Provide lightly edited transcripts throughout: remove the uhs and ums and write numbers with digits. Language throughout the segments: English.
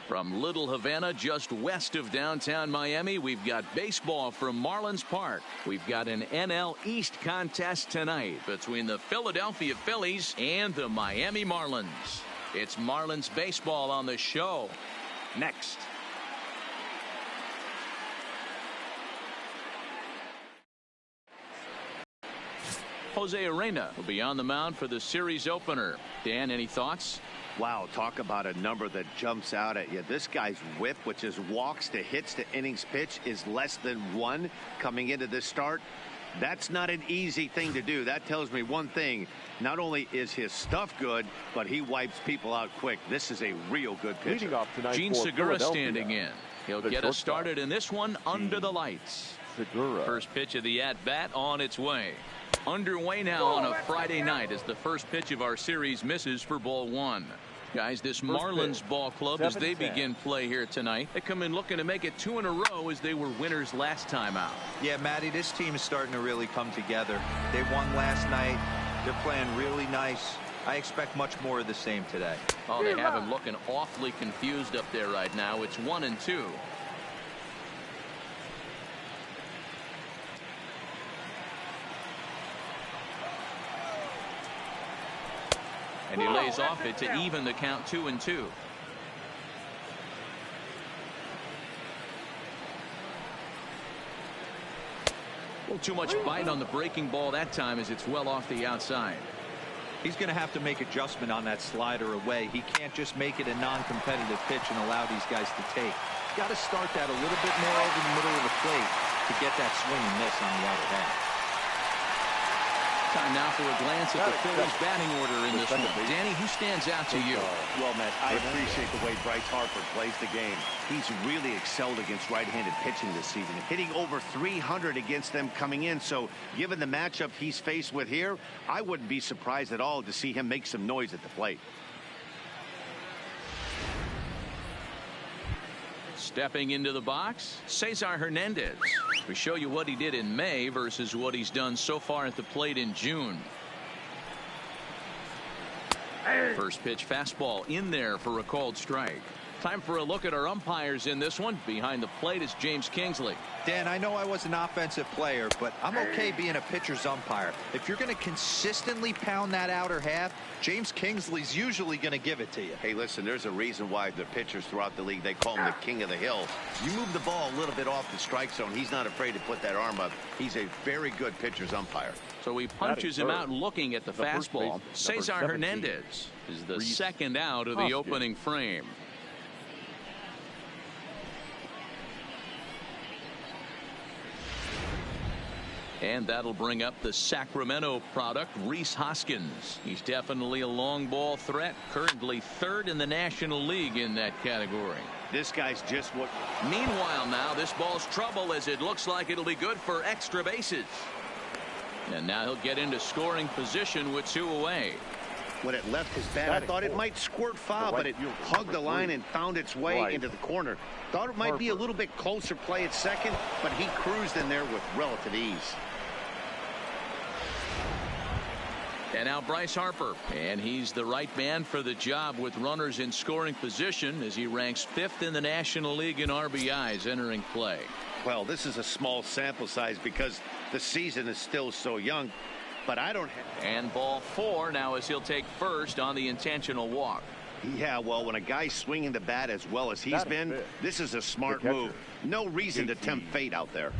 From Little Havana, just west of downtown Miami, we've got baseball from Marlins Park. We've got an NL East contest tonight between the Philadelphia Phillies and the Miami Marlins. It's Marlins baseball on the show. Next. Jose Arena will be on the mound for the series opener. Dan, any thoughts? Wow, talk about a number that jumps out at you. This guy's whip, which is walks to hits to innings pitch, is less than 1 coming into this start. That's not an easy thing to do. That tells me one thing. Not only is his stuff good, but he wipes people out quick. This is a real good pitcher. Gene Segura standing in. He'll get us started in this one under the lights. First pitch of the at-bat on its way. Underway now on a Friday night as the first pitch of our series misses for ball 1. Guys, this Marlins ball club, as they begin play here tonight, they come in looking to make it 2 in a row as they were winners last time out. Yeah, Matty, this team is starting to really come together. They won last night. They're playing really nice. I expect much more of the same today. Oh, they have him looking awfully confused up there right now. It's 1-2. And he lays off it to even the count 2-2. A little too much bite on the breaking ball that time as it's well off the outside. He's going to have to make adjustment on that slider away. He can't just make it a non-competitive pitch and allow these guys to take. Got to start that a little bit more over the middle of the plate to get that swing and miss on the outer half. Time now for a glance at the Phillies batting order in this one. Danny, who stands out to you? Well, Matt, I appreciate the way Bryce Harper plays the game. He's really excelled against right-handed pitching this season, hitting over 300 against them coming in. So given the matchup he's faced with here, I wouldn't be surprised at all to see him make some noise at the plate. Stepping into the box, Cesar Hernandez. We show you what he did in May versus what he's done so far at the plate in June. First pitch fastball in there for a called strike. Time for a look at our umpires in this one. Behind the plate is James Kingsley. Dan, I know I was an offensive player, but I'm okay being a pitcher's umpire. If you're going to consistently pound that outer half, James Kingsley's usually going to give it to you. Hey, listen, there's a reason why the pitchers throughout the league, they call him the king of the hill. You move the ball a little bit off the strike zone, he's not afraid to put that arm up. He's a very good pitcher's umpire. So he punches him out looking at the fastball. Cesar Hernandez is the second out of the opening frame. And that'll bring up the Sacramento product, Rhys Hoskins. He's definitely a long ball threat, currently 3rd in the National League in that category. This guy's just what. Meanwhile now, this ball's trouble as it looks like it'll be good for extra bases. And now he'll get into scoring position with 2 away. When it left his bat, I thought it might squirt foul, but it hugged the line and found its way into the corner. Thought it might be a little bit closer play at second, but he cruised in there with relative ease. And now Bryce Harper, and he's the right man for the job with runners in scoring position as he ranks 5th in the National League in RBIs entering play. Well, this is a small sample size because the season is still so young, but I don't have. And ball 4 now as he'll take first on the intentional walk. Yeah, well, when a guy's swinging the bat as well as he's been, this is a smart move. No reason to tempt fate out there.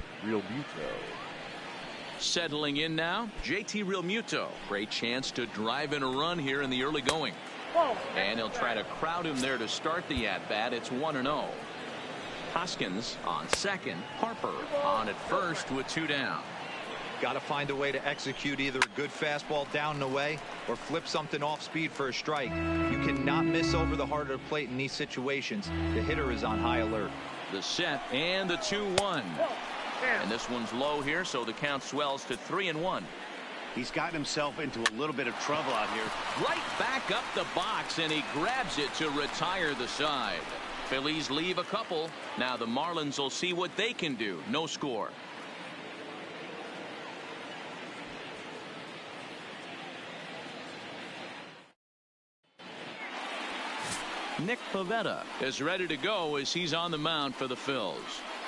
Settling in now, JT Realmuto. Great chance to drive in a run here in the early going. And he'll try to crowd him there to start the at-bat. It's 1-0. Hoskins on second. Harper on at first with 2 down. Got to find a way to execute either a good fastball down and away or flip something off speed for a strike. You cannot miss over the heart of the plate in these situations. The hitter is on high alert. The set and the 2-1. And this one's low here, so the count swells to 3-1. He's gotten himself into a little bit of trouble out here. Right back up the box, and he grabs it to retire the side. Phillies leave a couple. Now the Marlins will see what they can do. No score. Nick Pivetta is ready to go as he's on the mound for the Phils.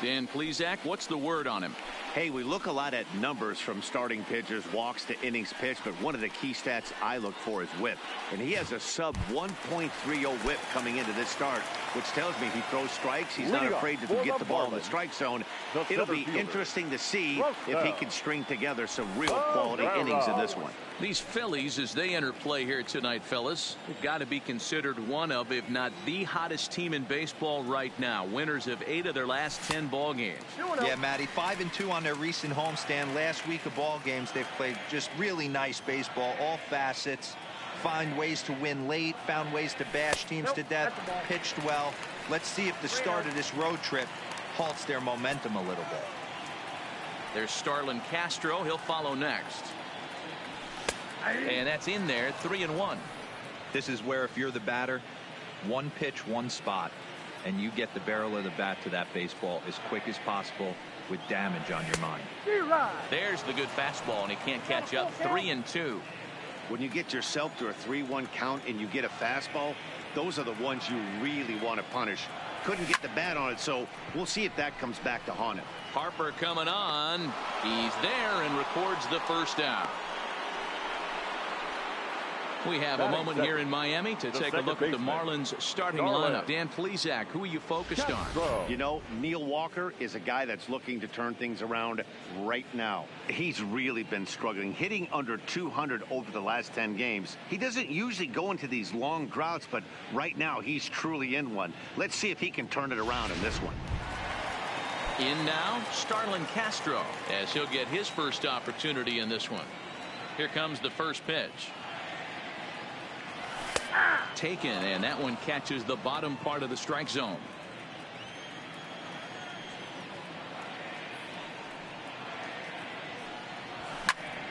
Dan Plesac, what's the word on him? Hey, we look a lot at numbers from starting pitchers, walks to innings pitched, but one of the key stats I look for is whip. And he has a sub 1.30 whip coming into this start, which tells me he throws strikes. He's not afraid to get the ball in the strike zone. It'll be interesting to see if he can string together some real quality innings in this one. These Phillies, as they enter play here tonight, fellas, have got to be considered one of, if not the hottest team in baseball right now. Winners of 8 of their last 10 ball games. Yeah, Matty, 5-2 on their recent homestand. Last week of ball games, they've played just really nice baseball, all facets. Find ways to win late, found ways to bash teams to death, pitched well. Let's see if the start of this road trip halts their momentum a little bit. There's Starlin Castro. He'll follow next. And that's in there, 3-1. This is where, if you're the batter, one pitch, one spot, and you get the barrel of the bat to that baseball as quick as possible with damage on your mind. There's the good fastball, and he can't catch up. 3-2. When you get yourself to a 3-1 count and you get a fastball, those are the ones you really want to punish. Couldn't get the bat on it, so we'll see if that comes back to haunt him. Harper coming on. He's there and records the first out. We have a moment here in Miami to take a look at the Marlins starting lineup. Dan Plesac, who are you focused on? You know, Neil Walker is a guy that's looking to turn things around right now. He's really been struggling, hitting under 200 over the last 10 games. He doesn't usually go into these long droughts, but right now he's truly in one. Let's see if he can turn it around in this one. In now, Starlin Castro, as he'll get his first opportunity in this one. Here comes the first pitch. Taken, and that one catches the bottom part of the strike zone.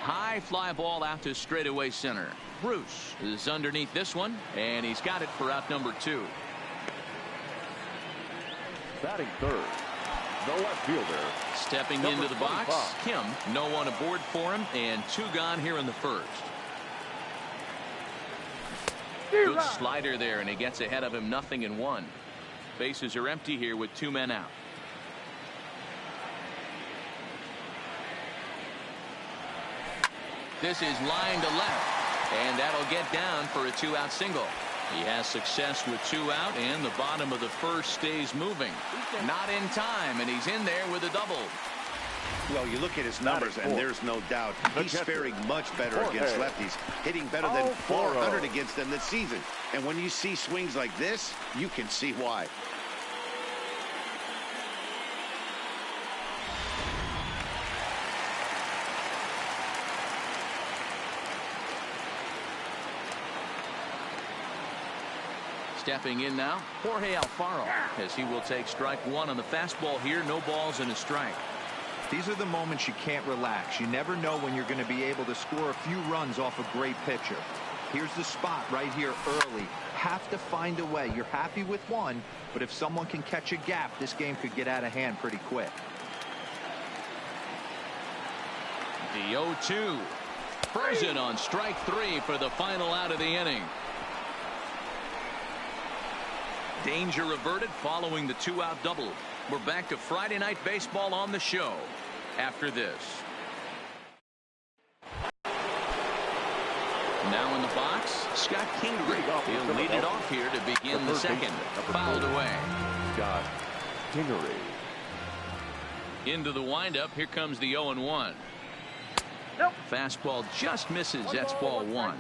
High fly ball out to straightaway center. Bruce is underneath this one, and he's got it for out number 2. Batting third, the left fielder. Stepping into the box, Kim. No one aboard for him, and 2 gone here in the first. Good slider there, and he gets ahead of him, 0-1. Bases are empty here with 2 men out. This is line to left, and that'll get down for a 2-out single. He has success with 2 out, and the bottom of the first stays moving. Not in time, and he's in there with a double. Well, you look at his numbers, and there's no doubt he's faring much better against lefties, hitting better than 400 against them this season. And when you see swings like this, you can see why. Stepping in now, Jorge Alfaro, as he will take strike 1 on the fastball here. No balls and a strike. These are the moments you can't relax. You never know when you're going to be able to score a few runs off a great pitcher. Here's the spot right here early. Have to find a way. You're happy with 1, but if someone can catch a gap, this game could get out of hand pretty quick. The 0-2. Frozen on strike 3 for the final out of the inning. Danger averted following the 2-out double. We're back to Friday Night Baseball on the show after this. Now in the box, Scott Kingery. He'll lead it off here to begin the second. Fouled away. Scott Kingery. Into the windup. Here comes the 0-1. Fastball just misses. That's ball 1.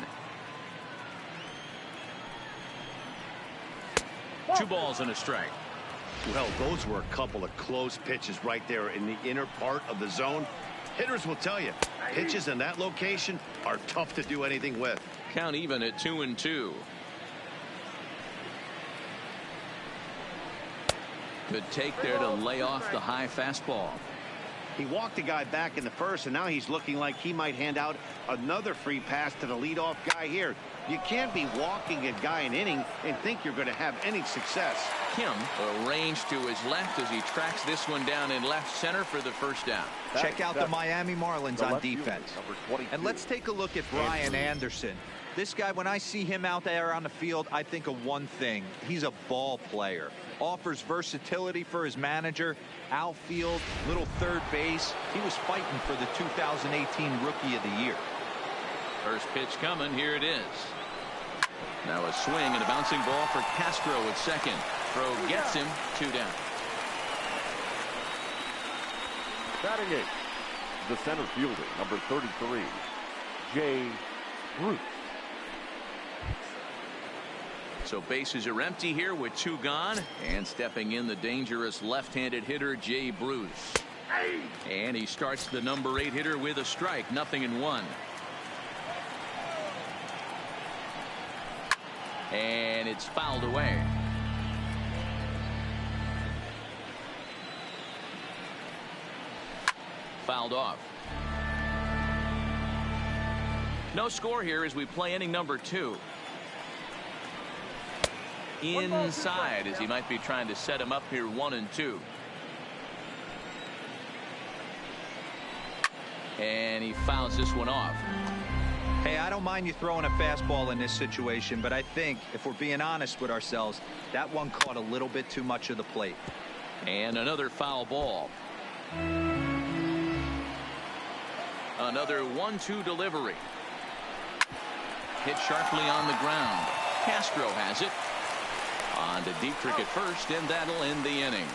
2 balls and a strike. Well, those were a couple of close pitches right there in the inner part of the zone. Hitters will tell you, pitches in that location are tough to do anything with. Count even at 2-2. Good take there to lay off the high fastball. He walked the guy back in the first, and now he's looking like he might hand out another free pass to the leadoff guy here. You can't be walking a guy an inning and think you're going to have any success. Kim arranged to his left as he tracks this one down in left center for the first down. Check out the Miami Marlins on defense. And let's take a look at Brian Anderson. This guy, when I see him out there on the field, I think of one thing. He's a ball player. Offers versatility for his manager. Outfield, little third base. He was fighting for the 2018 Rookie of the Year. First pitch coming. Here it is. Now a swing and a bouncing ball for Castro at second. Throw gets him. 2 down. Batting eighth, the center fielder, number 33, Bruce. So bases are empty here with 2 gone, and stepping in the dangerous left-handed hitter Jay Bruce. And he starts the number 8 hitter with a strike. 0-1. And it's fouled away. Fouled off. No score here as we play inning number 2. Inside as he might be trying to set him up here 1-2. And he fouls this one off. Hey, I don't mind you throwing a fastball in this situation, but I think if we're being honest with ourselves, that one caught a little bit too much of the plate. And another foul ball. Another 1-2 delivery. Hit sharply on the ground. Castro has it. On to Dietrich at first, and that'll end the inning.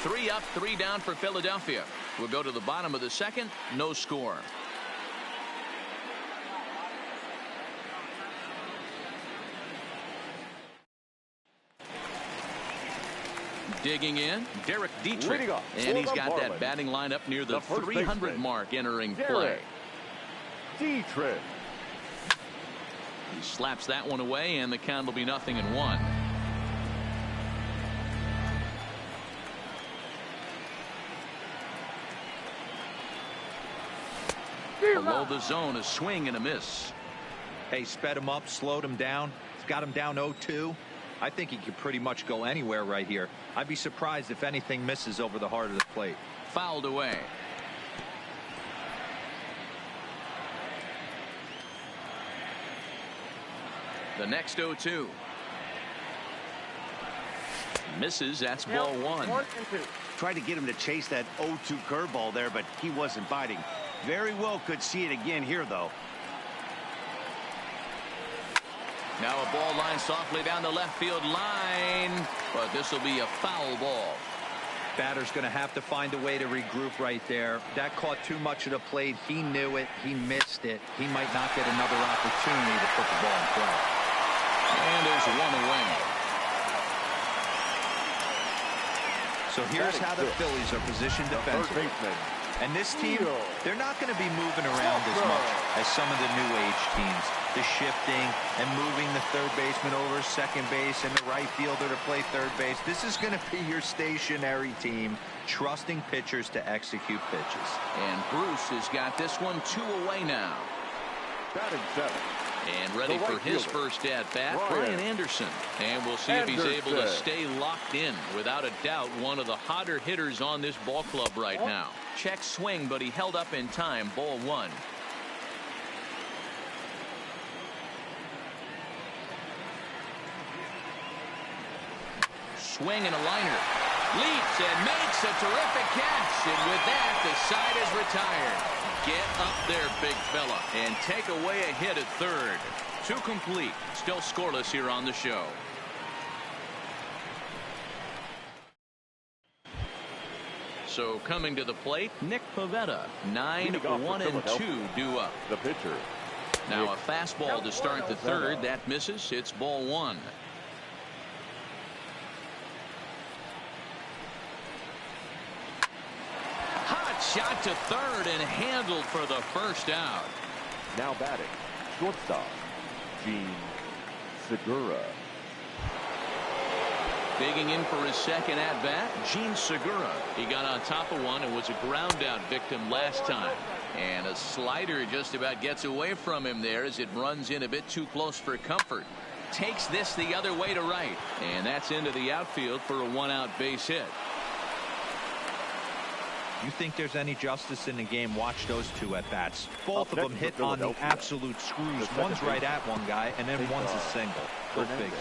3 up, 3 down for Philadelphia. We'll go to the bottom of the second. No score. Digging in, Derek Dietrich, and he's got that batting line up near the 300 mark entering play. Dietrich. He slaps that one away, and the count will be 0-1. Below the zone, a swing and a miss. Hey, sped him up, slowed him down. He's got him down 0-2. I think he could pretty much go anywhere right here. I'd be surprised if anything misses over the heart of the plate. Fouled away. The next 0-2. Misses. That's ball 1. Tried to get him to chase that 0-2 curveball there, but he wasn't biting. Very well could see it again here, though. Now a ball line softly down the left field line, but this will be a foul ball. Batter's going to have to find a way to regroup right there. That caught too much of the plate. He knew it. He missed it. He might not get another opportunity to put the ball in play. And there's one away. So here's how the Phillies are positioned defensively. And this team, they're not going to be moving around as much as some of the new age teams. The shifting and moving the third baseman over second base and the right fielder to play third base. This is going to be your stationary team, trusting pitchers to execute pitches. And Bruce has got this one 2 away now. Batting 7. And ready for his first at bat, Brian Anderson. And we'll see if he's able to stay locked in. Without a doubt, one of the hotter hitters on this ball club right now. Check swing, but he held up in time. Ball 1. Swing and a liner. Leaps and makes a terrific catch. And with that, the side is retired. Get up there, big fella, and take away a hit at third. 2 complete. Still scoreless here on the show. So coming to the plate, Nick Pivetta. 9-1-2 due up. The pitcher. Now a fastball to start the third. That misses. It's ball 1. Shot to third and handled for the first out. Now batting, shortstop, Segura. Digging in for his second at bat, Segura. He got on top of one and was a ground out victim last time. And a slider just about gets away from him there as it runs in a bit too close for comfort. Takes this the other way to right. And that's into the outfield for a 1-out base hit. You think there's any justice in the game, watch those two at-bats. Both of them hit on the absolute screws. One's right at one guy, and then one's a single. Go figure.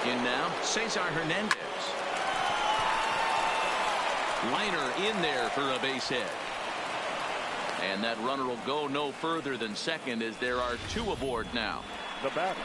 In now, Cesar Hernandez. Liner in there for a base hit. And that runner will go no further than second as there are two aboard now. The batter.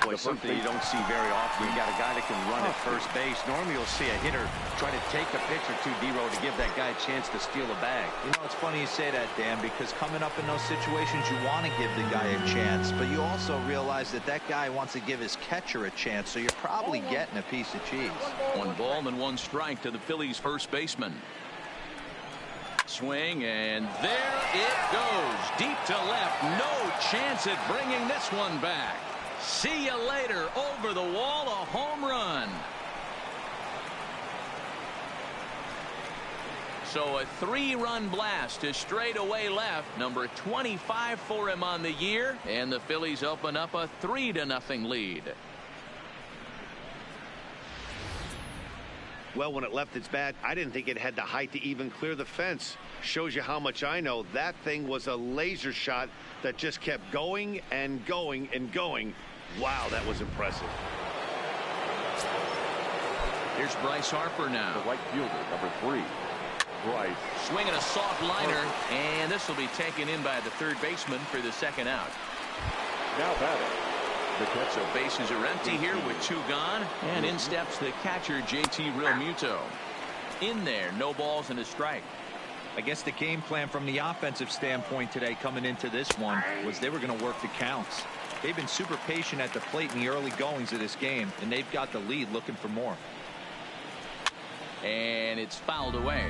Boy, something you don't see very often. You got a guy that can run at first base. Normally you'll see a hitter try to take a pitch or two, D-row, to give that guy a chance to steal a bag. You know, it's funny you say that, Dan, because coming up in those situations, you want to give the guy a chance, but you also realize that that guy wants to give his catcher a chance, so you're probably getting a piece of cheese. 1 ball and 1 strike to the Phillies first baseman. Swing, and there it goes. Deep to left. No chance at bringing this one back. See you later. Over the wall, a home run. So a 3-run blast to straightaway left. Number 25 for him on the year. And the Phillies open up a 3-0 lead. Well, when it left its bat, I didn't think it had the height to even clear the fence. Shows you how much I know. That thing was a laser shot that just kept going and going and going. Wow, that was impressive. Here's Bryce Harper now. The right fielder, number 3. Bryce. Swinging a soft liner, and this will be taken in by the third baseman for the second out. Now batting. So bases are empty here with 2 gone, and in steps the catcher, JT Realmuto. In there, no balls and a strike. I guess the game plan from the offensive standpoint today coming into this one was they were going to work the counts. They've been super patient at the plate in the early goings of this game, and they've got the lead looking for more. And it's fouled away.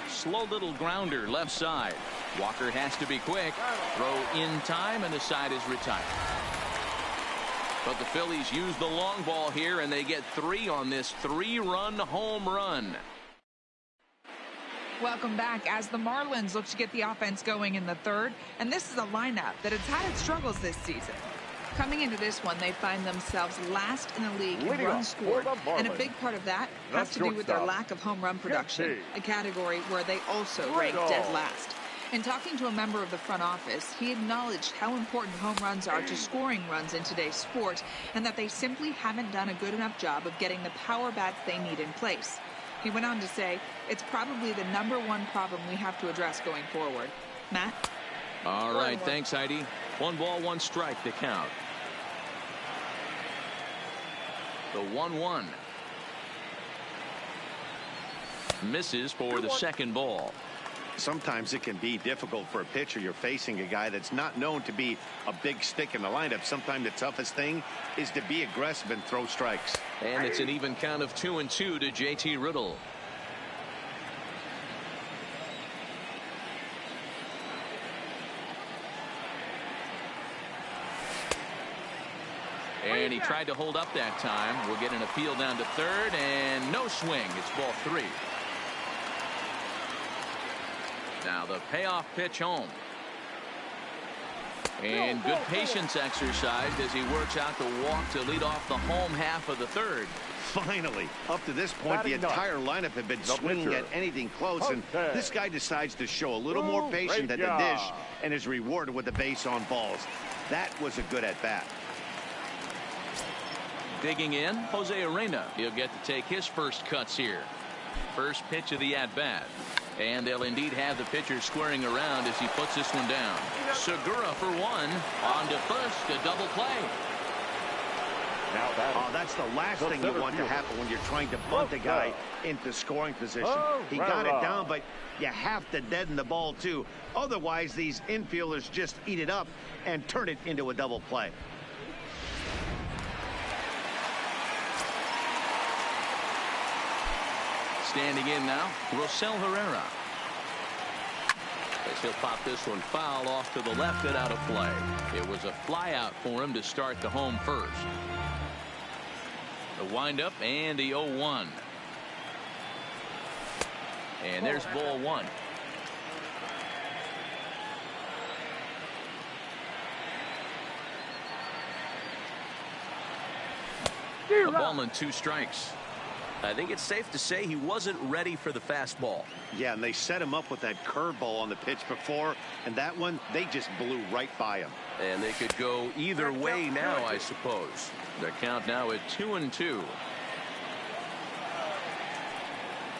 Slow little grounder left side. Walker has to be quick. Throw in time, and the side is retired. But the Phillies use the long ball here, and they get 3 on this 3-run home run. Welcome back as the Marlins look to get the offense going in the third. And this is a lineup that has had its struggles this season. Coming into this one, they find themselves last in the league in runs scored. And a big part of that has to do with their lack of home run production, a category where they also rank dead last. In talking to a member of the front office, he acknowledged how important home runs are to scoring runs in today's sport, and that they simply haven't done a good enough job of getting the power bats they need in place. He went on to say, it's probably the #1 problem we have to address going forward. Matt? All right, thanks, Heidi. 1 ball, 1 strike to count. The 1-1. Misses for the second ball. Sometimes it can be difficult for a pitcher. You're facing a guy that's not known to be a big stick in the lineup. Sometimes the toughest thing is to be aggressive and throw strikes. And it's an even count of 2-2 to JT Riddle. And he tried to hold up that time. We'll get an appeal down to third, and no swing. It's ball 3. Now the payoff pitch home. And good patience exercised as he works out the walk to lead off the home half of the third. Finally, up to this point, the entire lineup had been swinging at anything close, and this guy decides to show a little more patience at the dish and is rewarded with the base on balls. That was a good at-bat. Digging in, Jose Arena. He'll get to take his first cuts here. First pitch of the at-bat. And they'll indeed have the pitcher squaring around as he puts this one down. Segura for 1. On to first, a double play. Oh, that's the last thing you want to happen when you're trying to bunt a guy into scoring position. He got it down, but you have to deaden the ball too. Otherwise, these infielders just eat it up and turn it into a double play. Standing in now, Rosell Herrera. As he'll pop this one foul off to the left and out of play. It was a fly out for him to start the home first. The windup and the 0-1. And there's ball 1. A ball and 2 strikes. I think it's safe to say he wasn't ready for the fastball. Yeah, and they set him up with that curveball on the pitch before, and that one, they just blew right by him. And they could go either way now, I suppose. The count now at 2-2.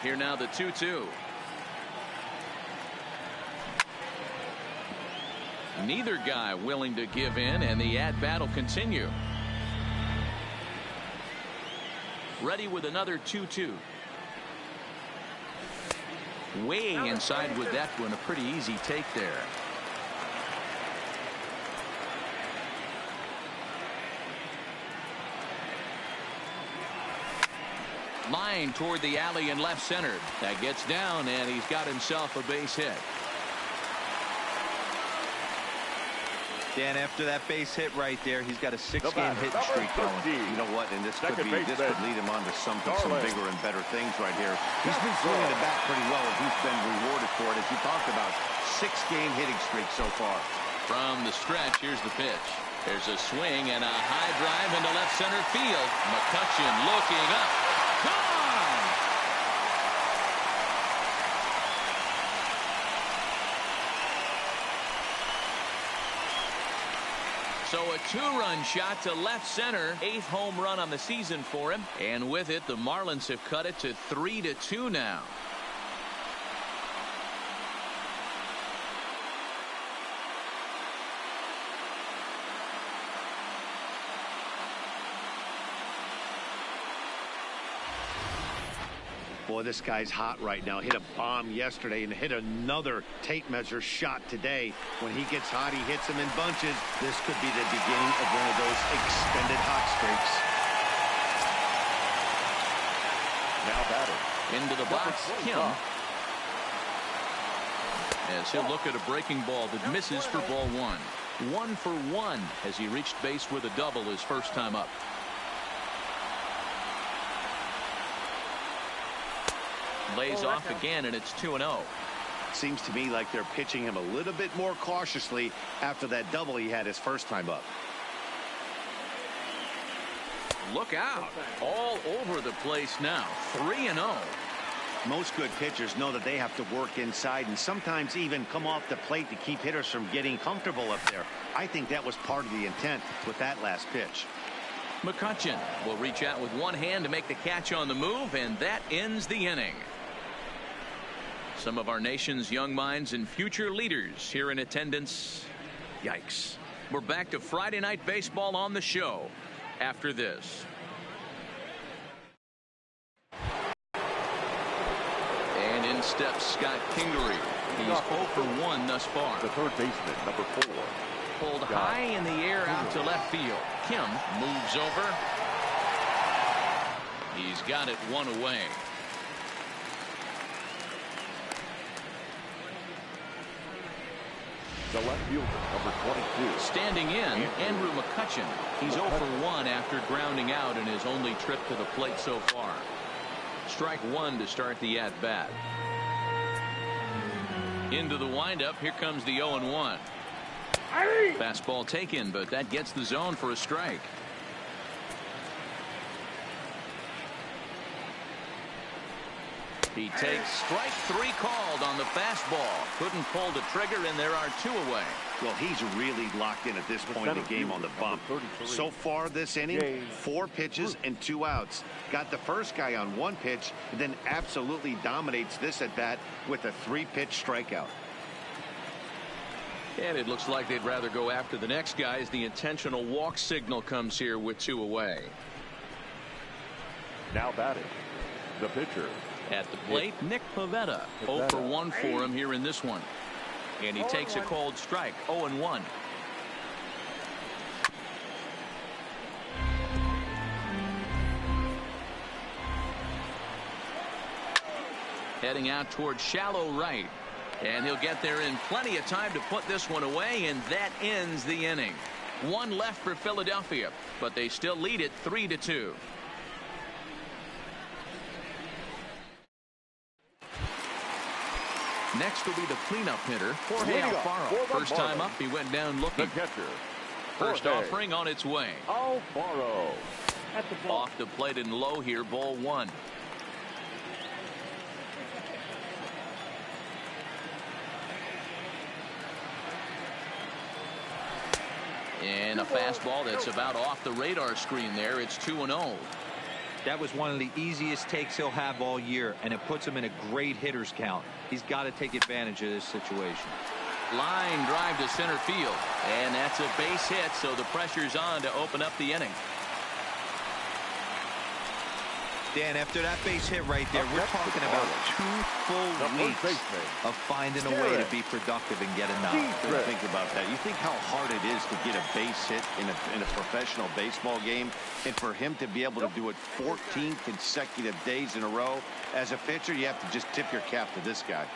Here now the 2-2. Neither guy willing to give in, and the at-bat will continue. Ready with another 2-2. Way inside with that one. A pretty easy take there. Line toward the alley in left center. That gets down, and he's got himself a base hit. Dan, after that base hit right there, he's got a 6-game hitting streak going. You know what? And this could lead him on to some bigger and better things right here. He's been swinging the bat pretty well, and he's been rewarded for it. As you talked about, 6-game hitting streak so far. From the stretch, here's the pitch. There's a swing and a high drive into left center field. McCutchen looking up. Gone! So a 2-run shot to left center. 8th home run on the season for him. And with it, the Marlins have cut it to 3-2 now. Boy, this guy's hot right now. Hit a bomb yesterday and hit another tape measure shot today. When he gets hot, he hits them in bunches. This could be the beginning of one of those extended hot streaks. Now batting. Into the box, Kim. As he'll look at a breaking ball that misses for ball 1. 1 for 1 as he reached base with a double his first time up. Lays off again, and it's 2-0. Seems to me like they're pitching him a little bit more cautiously after that double he had his first time up. Look out. All over the place now. 3-0. Most good pitchers know that they have to work inside and sometimes even come off the plate to keep hitters from getting comfortable up there. I think that was part of the intent with that last pitch. McCutchen will reach out with one hand to make the catch on the move, and that ends the inning. Some of our nation's young minds and future leaders here in attendance. Yikes. We're back to Friday Night Baseball on the show after this. And in steps Scott Kingery. He's 0 for 1 thus far. The third baseman, number 4. Pulled high in the air out to left field. Kim moves over. He's got it 1 away. The left fielder, number 22. Standing in, Andrew McCutchen. He's 0 for 1 after grounding out in his only trip to the plate so far. Strike 1 to start the at-bat. Into the windup. Here comes the 0-1. Fastball taken, but that gets the zone for a strike. He takes strike 3 called on the fastball. Couldn't pull the trigger, and there are 2 away. Well, he's really locked in at this point in the game on the bump. So far this inning, 4 pitches and 2 outs. Got the first guy on 1 pitch, and then absolutely dominates this at bat with a 3-pitch strikeout. And it looks like they'd rather go after the next guy as the intentional walk signal comes here with 2 away. Now batting, the pitcher. At the plate, Nick Pivetta. 0 for 1 for him here in this one. And he takes a cold strike. 0-1. Heading out towards shallow right. And he'll get there in plenty of time to put this one away, and that ends the inning. 1 left for Philadelphia, but they still lead it 3-2. Next will be the cleanup hitter, Jorge Alfaro. First time up, he went down looking. The catcher. First offering on its way. Alfaro. Off the plate and low here, ball one. And a fastball that's about off the radar screen there. It's 2-0. That was one of the easiest takes he'll have all year, and it puts him in a great hitter's count. He's got to take advantage of this situation. Line drive to center field, and that's a base hit, so the pressure's on to open up the inning. Dan, after that base hit right there, we're talking about 2 full weeks of finding a way to be productive and get a knock. Think about that. You think how hard it is to get a base hit in a professional baseball game, and for him to be able to do it 14 consecutive days in a row. As a pitcher, you have to just tip your cap to this guy.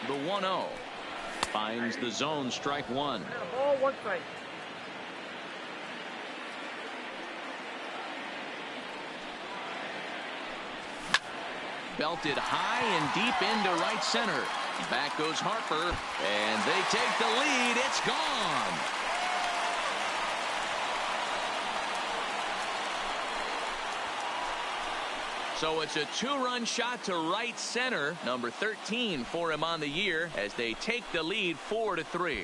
The 1-0 finds the zone, strike one. Ball, 1 strike. Belted high and deep into right center. Back goes Harper, and they take the lead. It's gone. So it's a 2-run shot to right center. Number 13 for him on the year as they take the lead 4-3.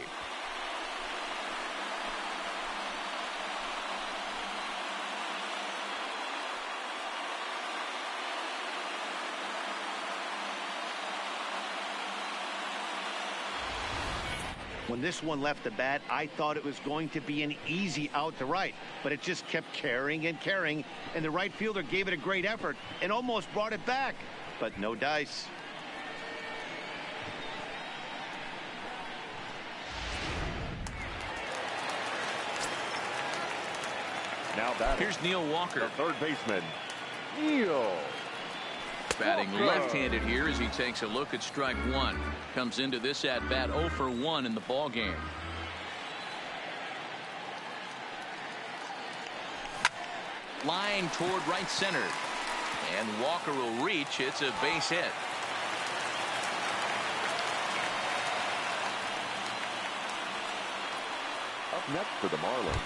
When this one left the bat, I thought it was going to be an easy out to right, but it just kept carrying and carrying, and the right fielder gave it a great effort and almost brought it back, but no dice. Now batting. Here's Neil Walker. The third baseman, Neil. Batting left-handed here as he takes a look at strike one. Comes into this at bat 0 for 1 in the ball game. Line toward right center, and Walker will reach. It's a base hit. Up next for the Marlins,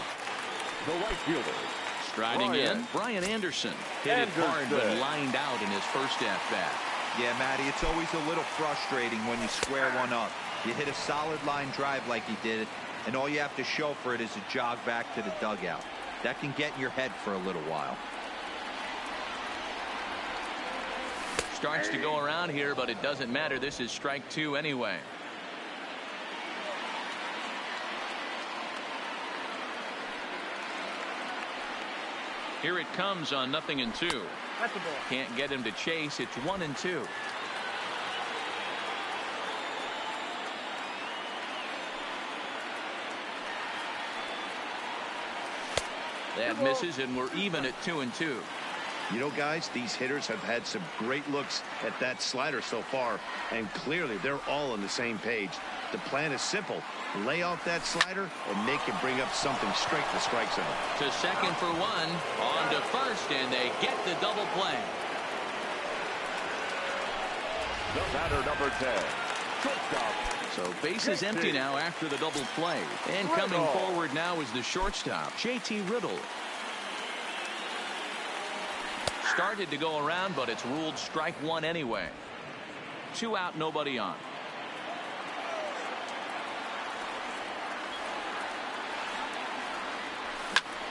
the right fielder. Striding in, Brian Anderson. Hit it hard but lined out in his first at-bat. Yeah, Matty, it's always a little frustrating when you square one up. You hit a solid line drive like he did, and all you have to show for it is a jog back to the dugout. That can get in your head for a little while. Starts to go around here, but it doesn't matter. This is strike two anyway. Here it comes on 0-2. That's the ball. Can't get him to chase. It's 1-2. That misses, and we're even at 2-2. You know, guys, these hitters have had some great looks at that slider so far, and clearly they're all on the same page. The plan is simple. Lay off that slider and make it bring up something straight to strike zone. To second for one, on to first, and they get the double play. The batter, number 10, shortstop. So base is empty now after the double play. And coming forward now is the shortstop, JT Riddle. Started to go around, but it's ruled strike one anyway. 2 out, nobody on.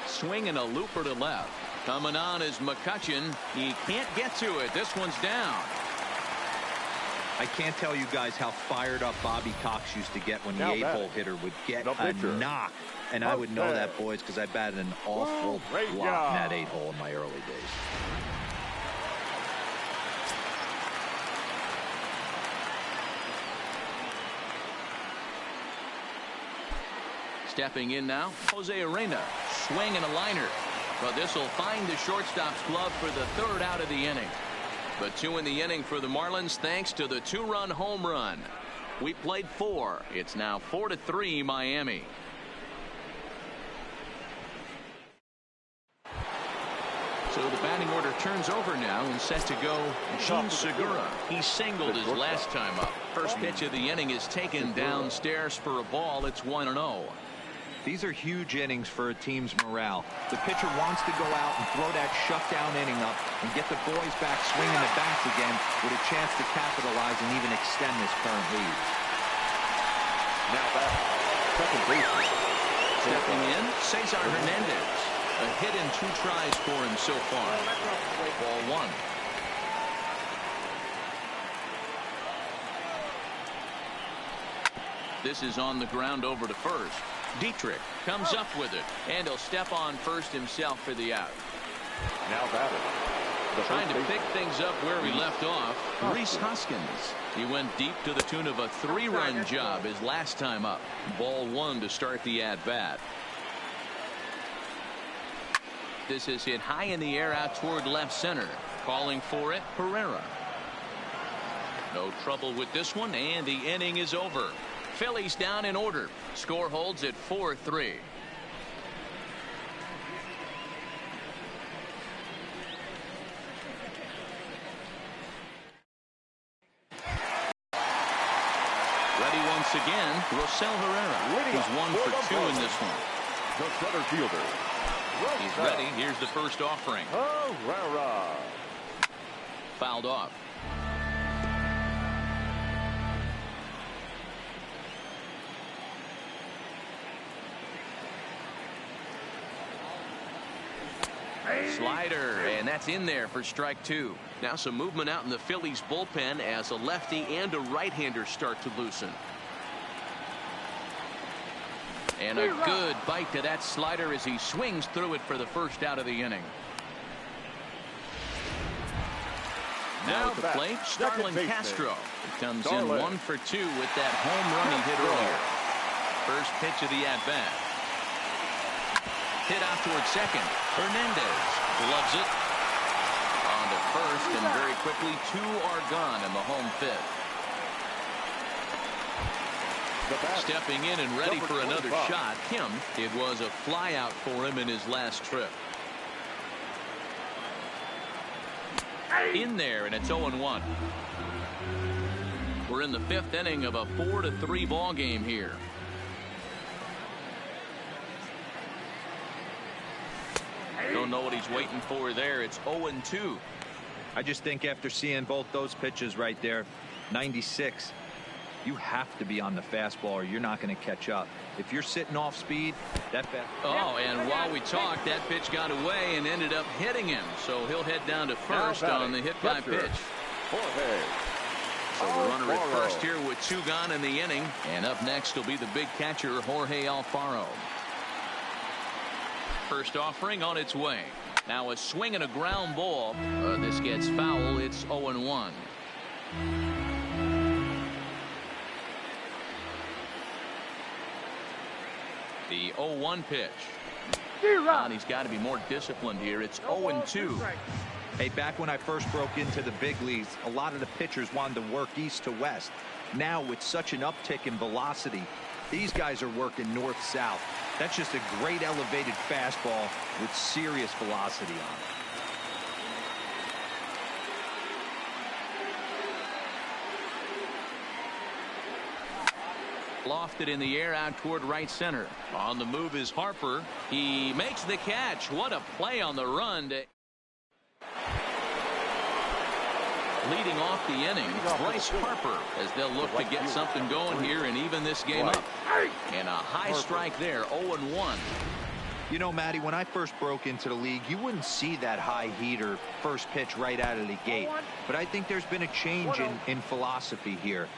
Swinging a looper to left. Coming on is McCutchen. He can't get to it. This one's down. I can't tell you guys how fired up Bobby Cox used to get when the 8-hole hitter would get a knock. And I would know that, boys, because I batted an awful block in that 8-hole in my early days. Stepping in now, Jose Arena. Swing and a liner. But this will find the shortstop's glove for the 3rd out of the inning. But 2 in the inning for the Marlins thanks to the 2-run home run. We played 4. It's now 4-3 Miami. So the batting order turns over now and set to go Jean Segura. He singled his last time up. First pitch of the inning is taken downstairs for a ball. It's 1-0. These are huge innings for a team's morale. The pitcher wants to go out and throw that shutdown inning up and get the boys back swinging the bats again with a chance to capitalize and even extend this current lead. Now back, second baseman. Stepping in, Cesar Hernandez. A hit in 2 tries for him so far. Ball 1. This is on the ground over to first. Dietrich comes up with it, and he'll step on first himself for the out. Now batting. Trying to pick things up where we left off, Rhys Hoskins. He went deep to the tune of a 3-run job his last time up. Ball 1 to start the at-bat. This is hit high in the air out toward left center. Calling for it, Pereira. No trouble with this one, and the inning is over. Phillies down in order. Score holds at 4-3. Ready once again, Rosell Herrera. He's 1 for 2 in this one. The center fielder. He's ready. Here's the first offering. Herrera. Fouled off. Slider, and that's in there for strike 2. Now some movement out in the Phillies bullpen as a lefty and a right-hander start to loosen. And a good bite to that slider as he swings through it for the first out of the inning. Now at the plate, Starlin Castro. He comes in 1 for 2 with that home run he hit earlier. First pitch of the at-bat. Hit out towards second. Hernandez gloves it. On to first, and very quickly 2 are gone in the home fifth. Stepping in and ready for another shot. It was a fly out for him in his last trip. In there, and it's 0-1. We're in the 5th inning of a 4-3 ball game here. Don't know what he's waiting for there. It's 0-2. I just think after seeing both those pitches right there, 96, you have to be on the fastball or you're not going to catch up. If you're sitting off speed, that bat. Oh, and while we talked, that pitch got away and ended up hitting him. So he'll head down to first on the hit by pitch. So the runner at first here with 2 gone in the inning. And up next will be the big catcher, Jorge Alfaro. First offering on its way. Now a swing and a ground ball. This gets foul. It's 0-1. The 0-1 pitch. And he's got to be more disciplined here. It's 0-2. Hey, back when I first broke into the big leagues, a lot of the pitchers wanted to work east to west. Now with such an uptick in velocity, these guys are working north-south. That's just a great elevated fastball with serious velocity on it. Lofted in the air out toward right center. On the move is Harper. He makes the catch. What a play on the run. Leading off the inning, Bryce Harper, as they'll look to get something going here and even this game up. And a high strike there, 0-1. You know, Matty, when I first broke into the league, you wouldn't see that high heater first pitch right out of the gate. But I think there's been a change in philosophy here.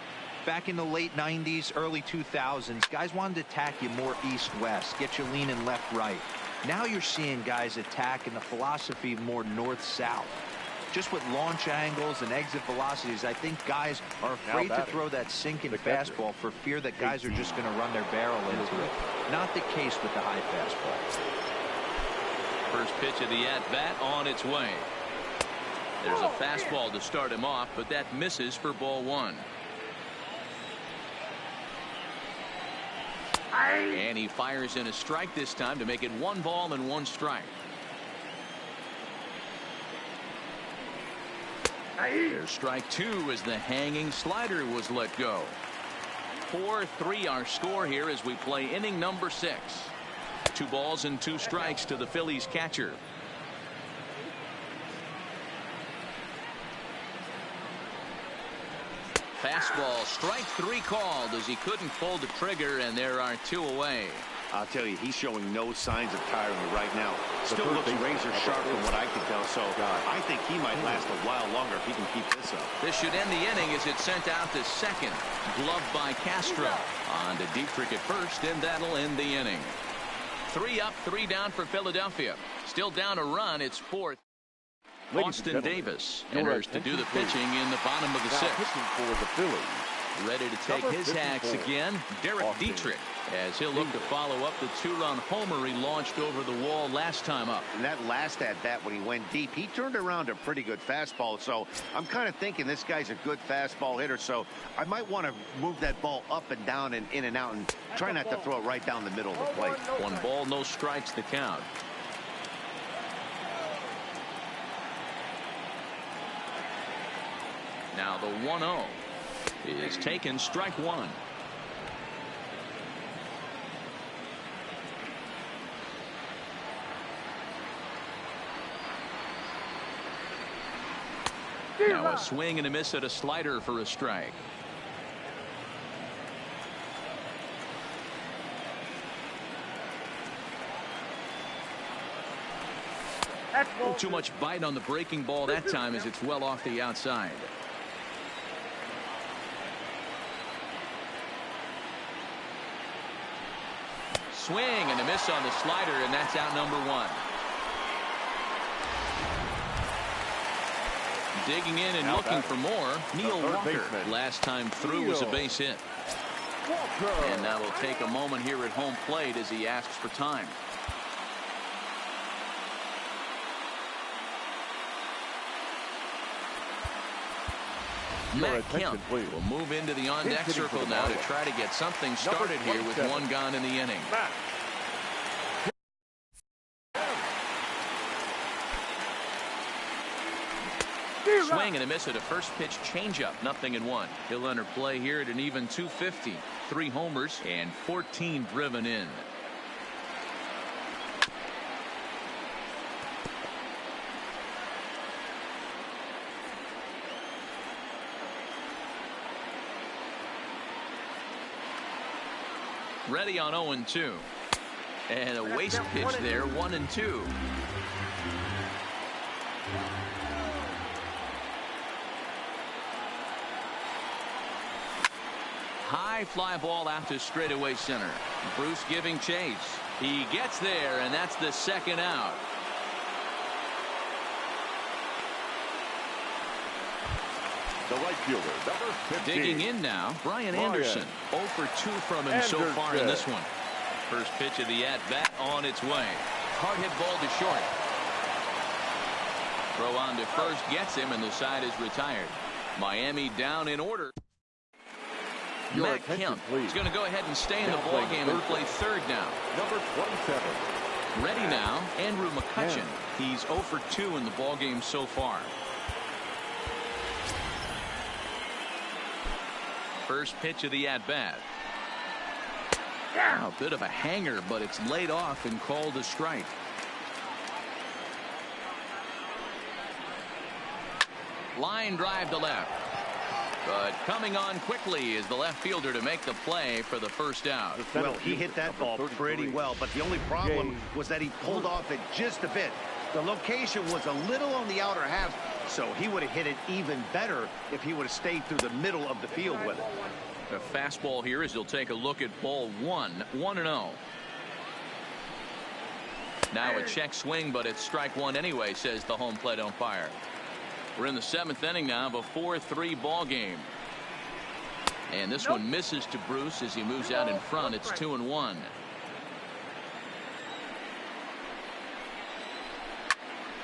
Back in the late 90s, early 2000s, guys wanted to attack you more east-west, get you leaning left-right. Now you're seeing guys attack in the philosophy more north-south. Just with launch angles and exit velocities, I think guys are afraid to throw that sinking fastball for fear that guys are just going to run their barrel into it. Not the case with the high fastball. First pitch of the at-bat on its way. There's a fastball to start him off, but that misses for ball 1. And he fires in a strike this time to make it 1 ball and 1 strike. There's strike 2 as the hanging slider was let go. 4-3 our score here as we play inning number 6. 2 balls and 2 strikes to the Phillies catcher. Fastball, strike 3 called as he couldn't pull the trigger, and there are 2 away. I'll tell you, he's showing no signs of tiring right now. Still looks razor sharp from what I can tell, so I think he might last a while longer if he can keep this up. This should end the inning as it's sent out to second. Gloved by Castro. On to Dietrich at first, and that'll end the inning. 3 up, 3 down for Philadelphia. Still down a run. It's 4th. Austin Davis enters to do the pitching in the bottom of the 6th. For the Phillies. Ready to take his hacks again, Derek Dietrich, as he'll look to follow up the 2-run homer he launched over the wall last time up. And that last at-bat when he went deep, he turned around a pretty good fastball. So I'm kind of thinking this guy's a good fastball hitter, so I might want to move that ball up and down and in and out and try not to throw it right down the middle of the plate. 1 ball, no strikes the count. Now the 1-0 is taken, strike 1. Now a swing and a miss at a slider for a strike. Too much bite on the breaking ball that time as it's well off the outside. Swing and a miss on the slider, and that's out number 1. Digging in and looking for more, Neil Walker. Last time through was a base hit. And now we'll take a moment here at home plate as he asks for time. Matt Kemp will move into the on-deck circle now to try to get something started here with 1 gone in the inning. Swing and a miss at a first pitch changeup, 0-1. He'll enter play here at an even 250. 3 homers and 14 driven in. Ready on 0-2. And a waste pitch there, 1-2. High fly ball out to straightaway center. Bruce giving chase. He gets there, and that's the 2nd out. The right fielder, number 15. Digging in now, Brian Anderson. 0 for 2 from him so far in this one. First pitch of the at-bat on its way. Hard hit ball to short. Throw on to first gets him, and the side is retired. Miami down in order. Matt Kemp is going to go ahead and stay in the ballgame and play third now. Number 27. Ready now, Andrew McCutchen. He's 0 for 2 in the ballgame so far. First pitch of the at-bat. A bit of a hanger, but it's laid off and called a strike. Line drive to left. But coming on quickly is the left fielder to make the play for the first out. Well, he hit that ball pretty well, but the only problem was that he pulled off it just a bit. The location was a little on the outer half, so he would have hit it even better if he would have stayed through the middle of the field with it. A fastball here as he'll take a look at ball 1, 1-0. Now a check swing, but it's strike 1 anyway, says the home plate umpire. We're in the 7th inning now of a 4-3 ball game. And this one misses to Bruce as he moves out in front. It's 2-1.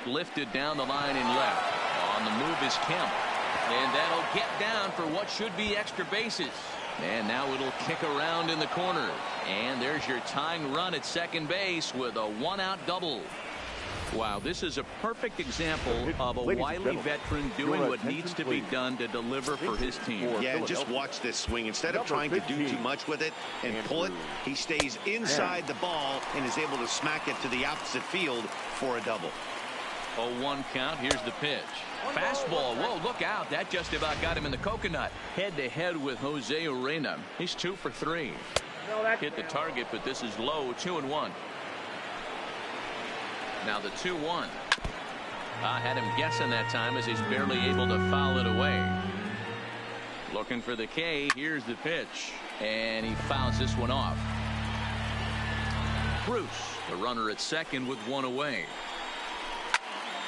Lifted down the line in left. On the move is Kemp. And that'll get down for what should be extra bases. And now it'll kick around in the corner. And there's your tying run at second base with a 1-out double. Wow, this is a perfect example of a wily veteran doing what needs to be done to deliver for his team. Yeah, just watch this swing. Instead of trying to do too much with it and pull it, he stays inside the ball and is able to smack it to the opposite field for a double. 0-1 count. Here's the pitch. Fastball. Whoa, look out. That just about got him in the coconut. Head-to-head with Jose Urena. He's 2 for 3. Hit the target, but this is low. 2-1. Now the 2-1. Had him guessing that time as he's barely able to foul it away. Looking for the K. Here's the pitch. And he fouls this one off. Bruce, the runner at second with 1 away.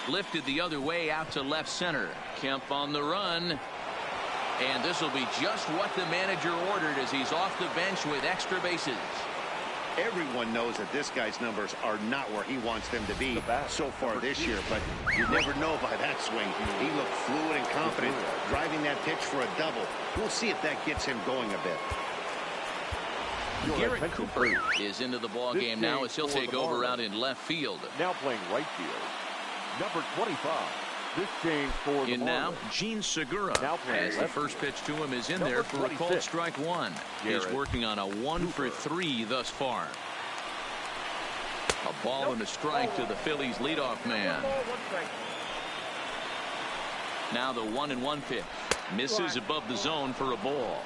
Lifted the other way out to left center. Kemp on the run. And this will be just what the manager ordered as he's off the bench with extra bases. Everyone knows that this guy's numbers are not where he wants them to be so far this year, but you never know by that swing. He looked fluid and confident, driving that pitch for a double. We'll see if that gets him going a bit. Garrett Cooper is into the ball game now as he'll take over out in left field. Now playing right field, number 25. This change for the in now, Gene Segura, as the first pitch to him is in there for a called strike 1. He's working on a 1 for 3 thus far. A ball and a strike to the Phillies leadoff man. Now the 1-1 pitch. Misses above the zone for a ball.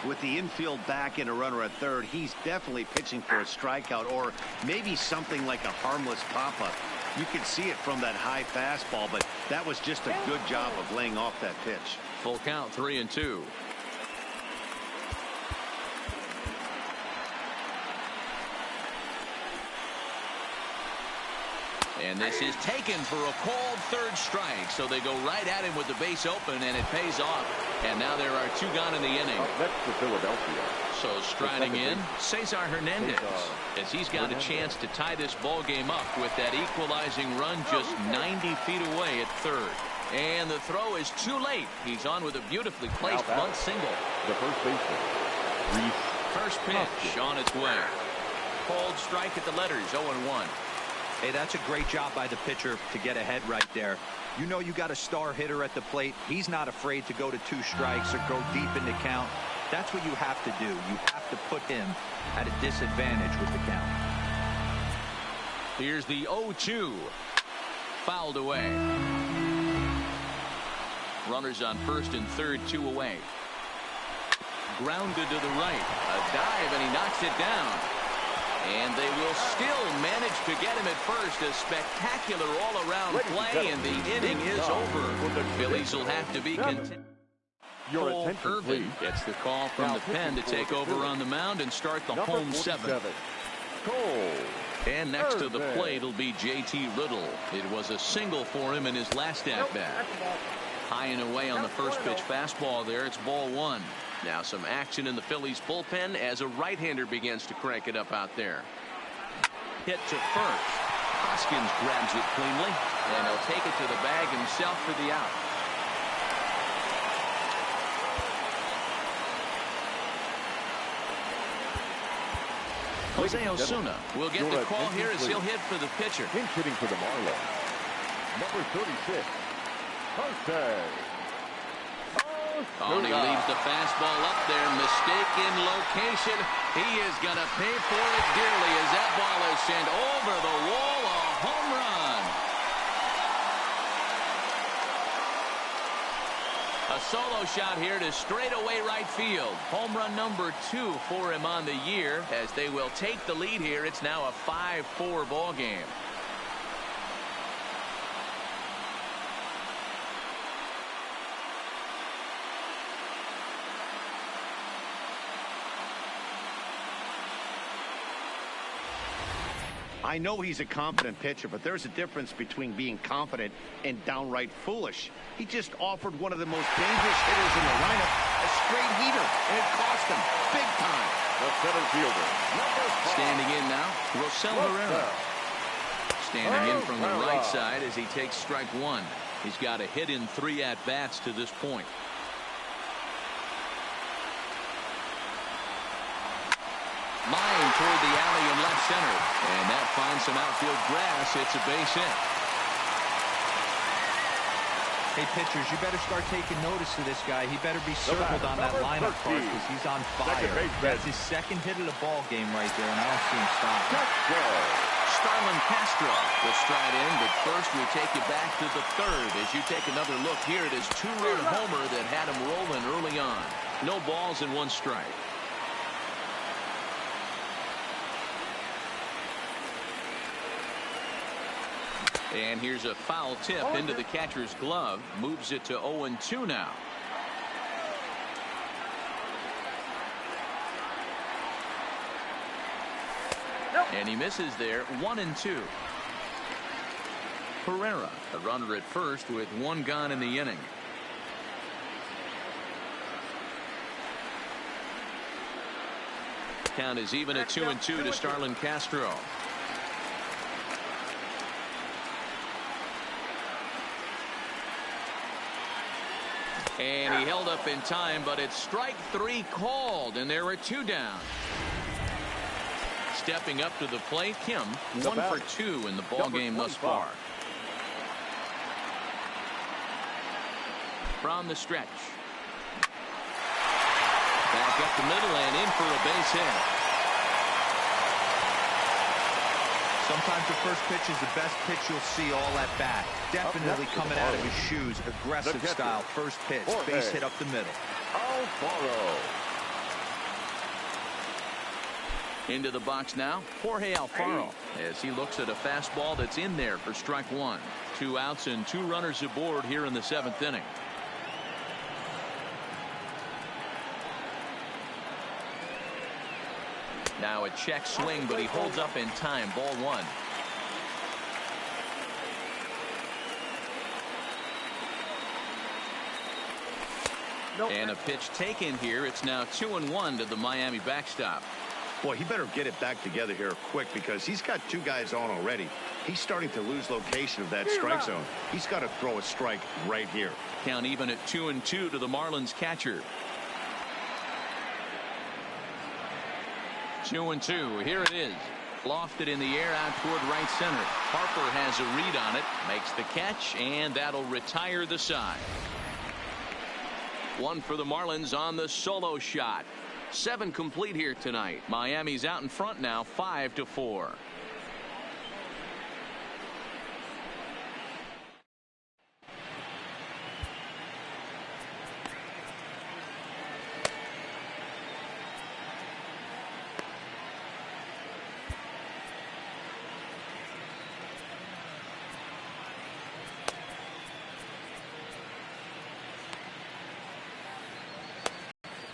With the infield back and a runner at third, he's definitely pitching for a strikeout or maybe something like a harmless pop-up. You can see it from that high fastball, but that was just a good job of laying off that pitch. Full count, 3-2. And this is taken for a called third strike. So they go right at him with the base open, and it pays off. And now there are 2 gone in the inning. That's for Philadelphia. So striding in, Cesar Hernandez, as he's got a chance to tie this ball game up with that equalizing run just 90 feet away at third. And the throw is too late. He's on with a beautifully placed bunt single. The first baseman. First pitch on its way. Called strike at the letters, 0-1. Hey, that's a great job by the pitcher to get ahead right there. You know you got a star hitter at the plate. He's not afraid to go to 2 strikes or go deep in the count. That's what you have to do. You have to put him at a disadvantage with the count. Here's the 0-2. Fouled away. Runners on first and third, 2 away. Grounded to the right. A dive, and he knocks it down. And they will still manage to get him at first. A spectacular all-around play, and the inning is over. The Phillies will have to be content. Cole Irvin gets the call from the pen to take over on the mound and start the home 7th. And next to the plate will be J.T. Riddle. It was a single for him in his last at-bat. High and away on the first pitch fastball there. It's ball 1. Now some action in the Phillies bullpen as a right-hander begins to crank it up out there. Hit to first. Hoskins grabs it cleanly, and he'll take it to the bag himself for the out. Jose Osuna will get the call here as he'll hit for the pitcher. Pinch hitting for the Marlins. Number 36. Jose. Oh, and he leaves the fastball up there. Mistaken location. He is going to pay for it dearly as that ball is sent over the wall. A home run. A solo shot here to straightaway right field. Home run number 2 for him on the year as they will take the lead here. It's now a 5-4 ball game. I know he's a confident pitcher, but there's a difference between being confident and downright foolish. He just offered one of the most dangerous hitters in the lineup a straight heater, and it cost him big time. The center fielder. Standing in now, Rosell Herrera. Standing in from the right side as he takes strike 1. He's got a hit in 3 at-bats to this point. Line toward the alley in left center. And that finds some outfield grass. It's a base hit. Hey, pitchers, you better start taking notice of this guy. He better be circled on that lineup card because he's on fire. That's his second hit of the ball game right there, and I don't see him stop. Starlin Castro will stride in, but first we take you back to the third as you take another look here at his two-run homer that had him rolling early on. No balls and one strike. And here's a foul tip into the catcher's glove. Moves it to 0-2 now. And he misses there. 1-2. Pereira, a runner at first with one gone in the inning. Count is even at 2-2 to Starlin Castro. And he held up in time, but it's strike three called, and there are two down. Stepping up to the plate, Kim, 1 for 2 in the ball game thus far. From the stretch. Back up the middle and in for a base hit. Sometimes the first pitch is the best pitch you'll see all at bat. Definitely coming out of his shoes. Aggressive style. First pitch. Base hit up the middle. Into the box now, Jorge Alfaro, as he looks at a fastball that's in there for strike one. 2 outs and 2 runners aboard here in the 7th inning. Now a check swing, but he holds up in time. Ball 1. And a pitch taken here. It's now 2-1 to the Miami backstop. Boy, he better get it back together here quick because he's got 2 guys on already. He's starting to lose location of that strike zone. He's got to throw a strike right here. Count even at 2-2 to the Marlins catcher. 2-2. Here it is. Lofted in the air out toward right center. Harper has a read on it. Makes the catch, and that'll retire the side. 1 for the Marlins on the solo shot. 7 complete here tonight. Miami's out in front now, 5-4.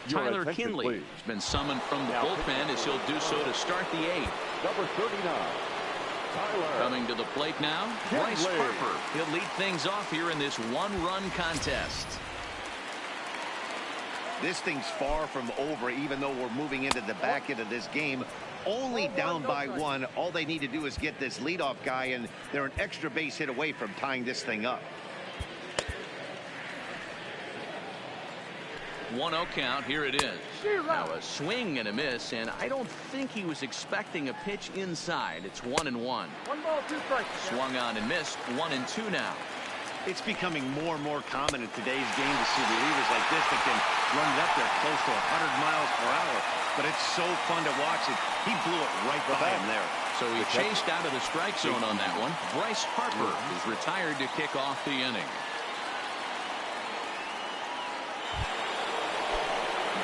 Tyler Kinley has been summoned from the bullpen as he'll do so to start the 8th. Number 39, Tyler. Coming to the plate now, Bryce Harper. He'll lead things off here in this 1-run contest. This thing's far from over, even though we're moving into the back end of this game. Only down by 1. All they need to do is get this leadoff guy, and they're an extra base hit away from tying this thing up. 1-0 count. Here it is. Now a swing and a miss, and I don't think he was expecting a pitch inside. It's 1-1. 1 ball, 2 strikes. Swung on and missed. 1-2 now. It's becoming more and more common in today's game to see relievers like this that can run it up there close to 100 miles per hour. But it's so fun to watch it. He blew it right by him there. So he chased out of the strike zone on that one. Bryce Harper is retired to kick off the inning.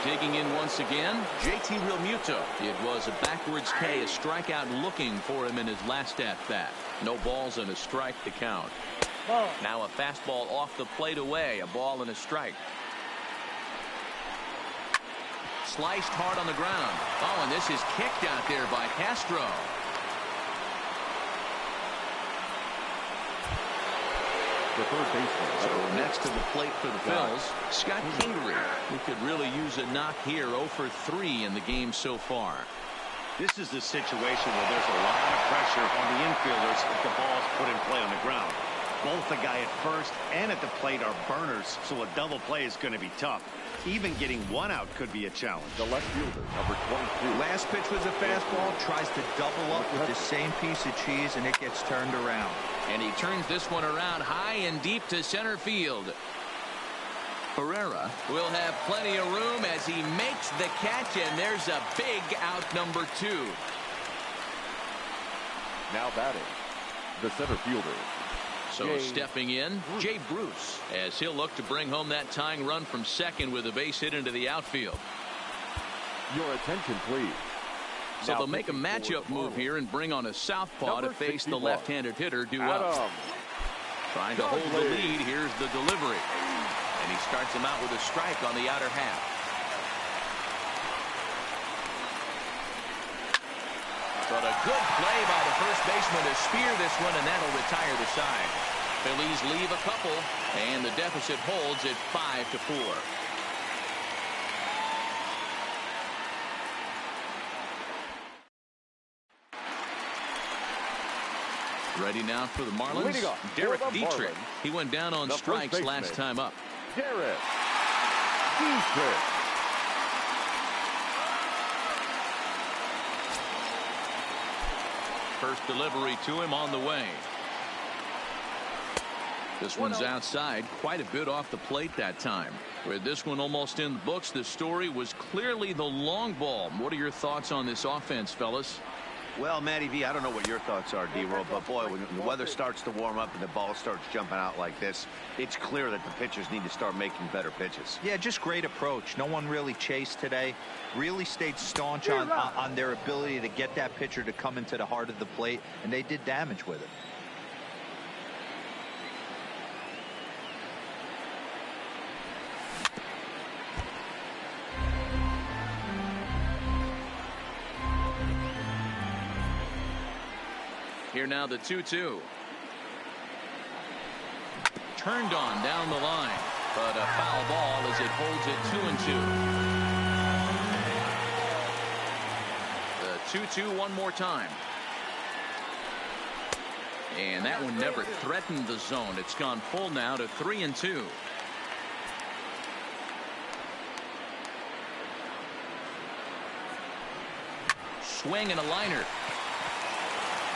Digging in once again, JT Realmuto. It was a backwards K, a strikeout looking for him in his last at-bat. No balls and a strike to count. Now a fastball off the plate away, a ball and a strike. Sliced hard on the ground. Oh, and this is kicked out there by Castro. The third baseman. So next to the plate for the Phils, Scott Kingery, who could really use a knock here. 0 for 3 in the game so far. This is the situation where there's a lot of pressure on the infielders if the ball is put in play on the ground. Both the guy at first and at the plate are burners, so a double play is going to be tough. Even getting one out could be a challenge. The left fielder, number 22. Last pitch was a fastball. Tries to double up with the same piece of cheese, and it gets turned around. And he turns this one around high and deep to center field. Pereira will have plenty of room as he makes the catch, and there's a big out, number 2. Now batting, the center fielder. So stepping in, Jay Bruce, as he'll look to bring home that tying run from second with a base hit into the outfield. Your attention, please. So they'll make a matchup move here and bring on a southpaw to face the left-handed hitter, due up. Trying to hold the lead. Here's the delivery. And he starts him out with a strike on the outer half. But a good play by the first baseman to spear this one, and that'll retire the side. Phillies leave a couple, and the deficit holds at 5-4. Ready now for the Marlins, Derek Dietrich. He went down on strikes last time up. Derek Dietrich. First delivery to him on the way. This one's outside, quite a bit off the plate that time. With this one almost in the books, the story was clearly the long ball. What are your thoughts on this offense, fellas? Well, Matty V, I don't know what your thoughts are, D-Roll, but boy, when the weather starts to warm up and the ball starts jumping out like this, it's clear that the pitchers need to start making better pitches. Yeah, just great approach. No one really chased today. Really stayed staunch on their ability to get that pitcher to come into the heart of the plate, and they did damage with it. Here now the 2-2. Turned on down the line, but a foul ball as it holds it 2-2. The 2-2 one more time. And that one never threatened the zone. It's gone full now to 3-2. Swing and a liner.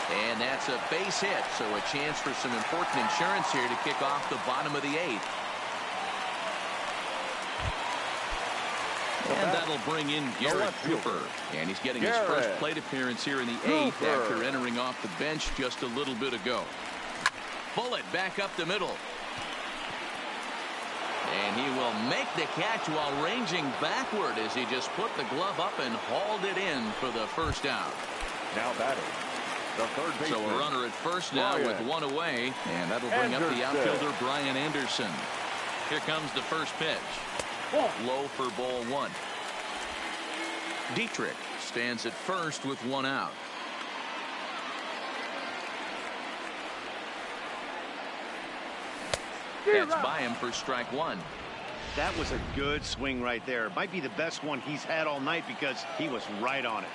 And that's a base hit, so a chance for some important insurance here to kick off the bottom of the 8th. And that'll bring in Garrett Cooper. And he's getting his first plate appearance here in the 8th after entering off the bench just a little bit ago. Bullet back up the middle. And he will make the catch while ranging backward as he just put the glove up and hauled it in for the first out. Now batting. So a runner at first now with one away, and that'll bring up the outfielder Brian Anderson. Here comes the first pitch. Low for ball 1. Dietrich stands at first with one out. That's by him for strike 1. That was a good swing right there. It might be the best one he's had all night because he was right on it.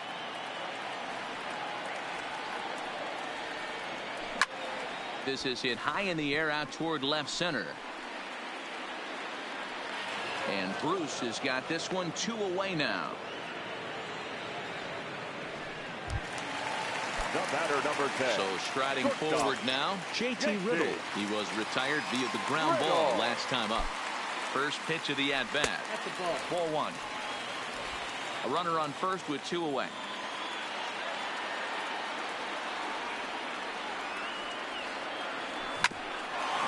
This is hit high in the air out toward left center. And Bruce has got this one 2 away now. The batter, number 10. So striding forward now, JT Riddle. He was retired via the ground ball last time up. First pitch of the at-bat. Ball 1. A runner on first with 2 away.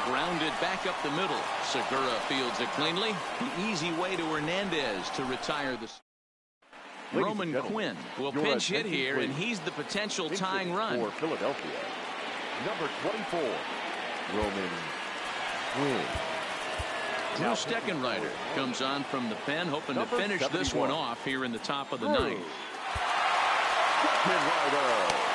Grounded back up the middle. Segura fields it cleanly. The easy way to Hernandez to retire the. Roman Quinn will pinch hit here, and he's the potential tying run. For Philadelphia, number 24, Roman Quinn. Drew Steckenrider comes on from the pen, hoping to finish this one off here in the top of the 9th. Steckenrider.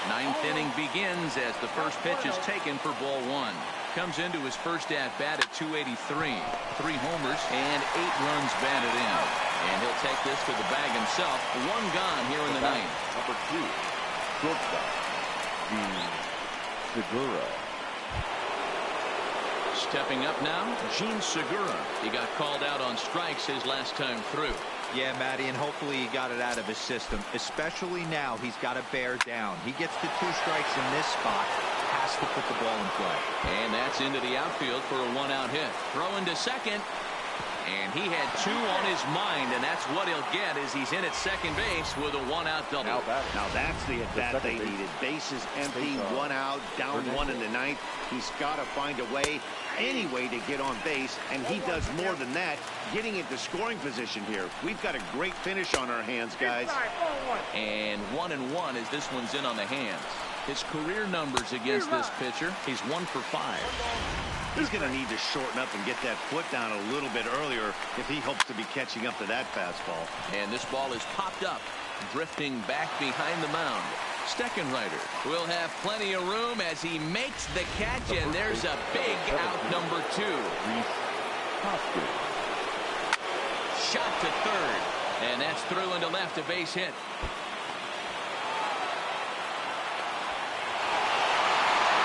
Ninth inning begins as the first pitch is taken for ball 1. Comes into his first at-bat at 283. 3 homers and 8 runs batted in. And he'll take this to the bag himself. 1 gone here in the 9th. Number 2, shortstop, Segura. Stepping up now, Segura. He got called out on strikes his last time through. Yeah, Matty, and hopefully he got it out of his system. Especially now, he's got to bear down. He gets the 2 strikes in this spot. Has to put the ball in play. And that's into the outfield for a 1-out hit. Throwing to second. And he had 2 on his mind, and that's what he'll get as he's in at second base with a 1-out double. Now that's the at-bat they needed. Bases empty, 1 out, down 1 in the 9th. He's got to find a way, any way to get on base, and he does more than that, getting into scoring position here. We've got a great finish on our hands, guys. And 1-1 as this one's in on the hands. His career numbers against this pitcher, he's 1 for 5. He's going to need to shorten up and get that foot down a little bit earlier if he hopes to be catching up to that fastball. And this ball is popped up, drifting back behind the mound. Steckenrider will have plenty of room as he makes the catch, and there's a big out, number 2. Shot to third, and that's through into left, a base hit.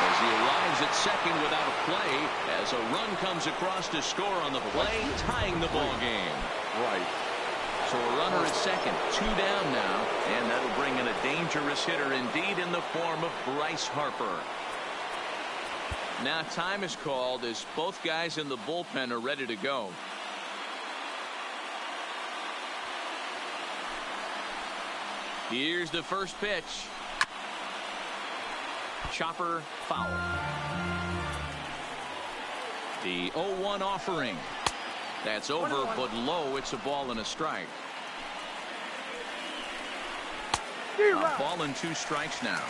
As he arrives at second without a play, as a run comes across to score on the play, tying the ball game. Right. So a runner at second, 2 down now, and that'll bring in a dangerous hitter indeed in the form of Bryce Harper. Now time is called as both guys in the bullpen are ready to go. Here's the first pitch. Chopper foul. The 0-1 offering. That's over, but low. It's a ball and a strike. A ball and 2 strikes now.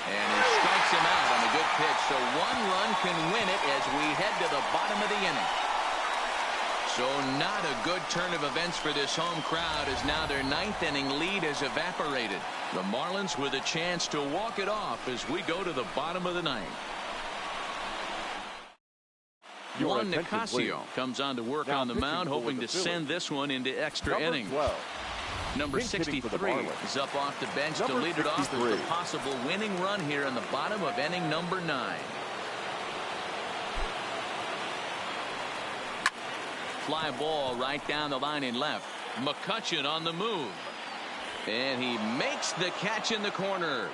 And he strikes him out on a good pitch. So 1 run can win it as we head to the bottom of the inning. So not a good turn of events for this home crowd as now their 9th inning lead has evaporated. The Marlins with a chance to walk it off as we go to the bottom of the 9th. Juan Nicasio comes on to work on the mound, hoping to send this one into extra innings. Number 63 is up off the bench to lead it off as the possible winning run here in the bottom of inning number 9. Fly ball right down the line in left. McCutchen on the move. And he makes the catch in the corner.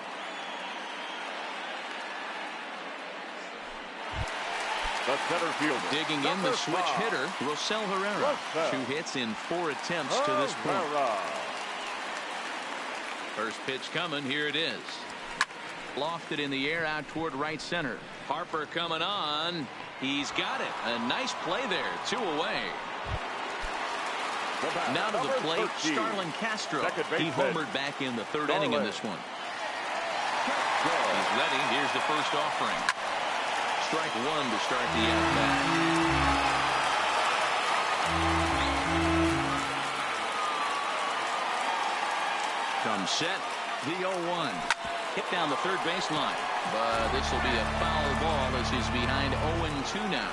The center fielder. Digging in the switch hitter, Rosell Herrera. 2 hits in 4 attempts to this point. First pitch coming. Here it is. Lofted in the air out toward right center. Harper coming on. He's got it. A nice play there. 2 away. Now to the plate, Starlin Castro. He homered back in the 3rd inning in this one. He's ready. Here's the first offering. Strike 1 to start the at-bat. Comes set. The 0-1. Hit down the 3rd baseline. But this will be a foul ball as he's behind 0-2 now.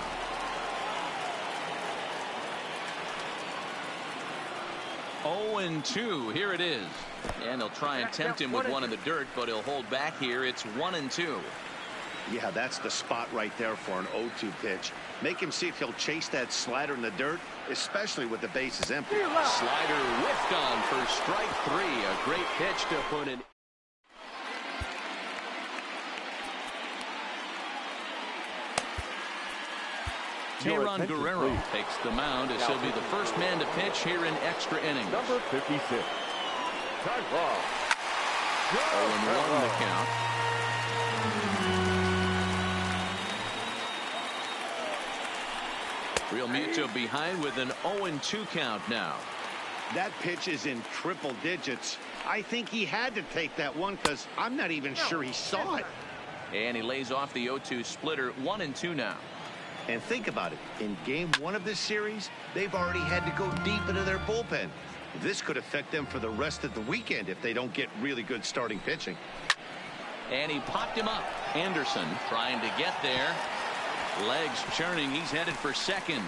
0-2. Here it is. And they'll try and tempt him with one in the dirt, but he'll hold back here. It's 1-2. Yeah, that's the spot right there for an 0-2 pitch. Make him see if he'll chase that slider in the dirt, especially with the bases empty. Slider whiffed on for strike 3. A great pitch to put it. Tayron Guerrero takes the mound as he'll be the first man to pitch here in extra innings. Number 56. Time ball. 0-1 the count. Real Muto behind with an 0-2 count now. That pitch is in triple digits. I think he had to take that one because I'm not even sure he saw it. And he lays off the 0-2 splitter. 1-2 now. And think about it. In game 1 of this series, they've already had to go deep into their bullpen. This could affect them for the rest of the weekend if they don't get really good starting pitching. And he popped him up. Anderson trying to get there. Legs churning. He's headed for second.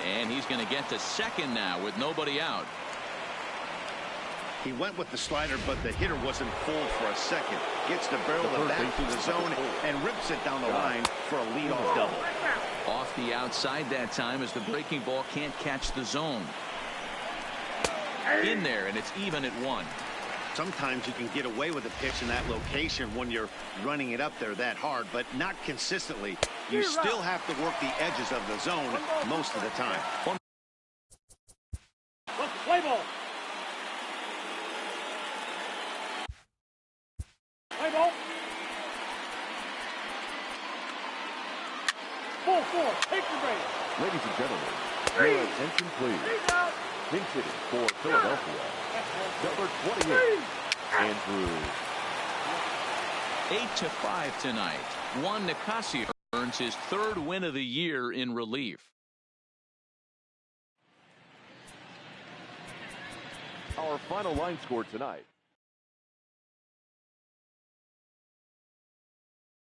And he's going to get to second now with nobody out. He went with the slider, but the hitter wasn't full for a second. Gets the barrel of the bat through the zone and rips it down the line for a leadoff double. Off the outside that time as the breaking ball can't catch the zone. In there, and it's even at 1. Sometimes you can get away with a pitch in that location when you're running it up there that hard, but not consistently. You still have to work the edges of the zone most of the time. Play ball. Play ball. Full four. Take your break. Ladies and gentlemen, your attention please. Pinch hitting for Philadelphia, number 28, Andrew. 8-5 tonight. Juan Nicasio earns his 3rd win of the year in relief. Our final line score tonight.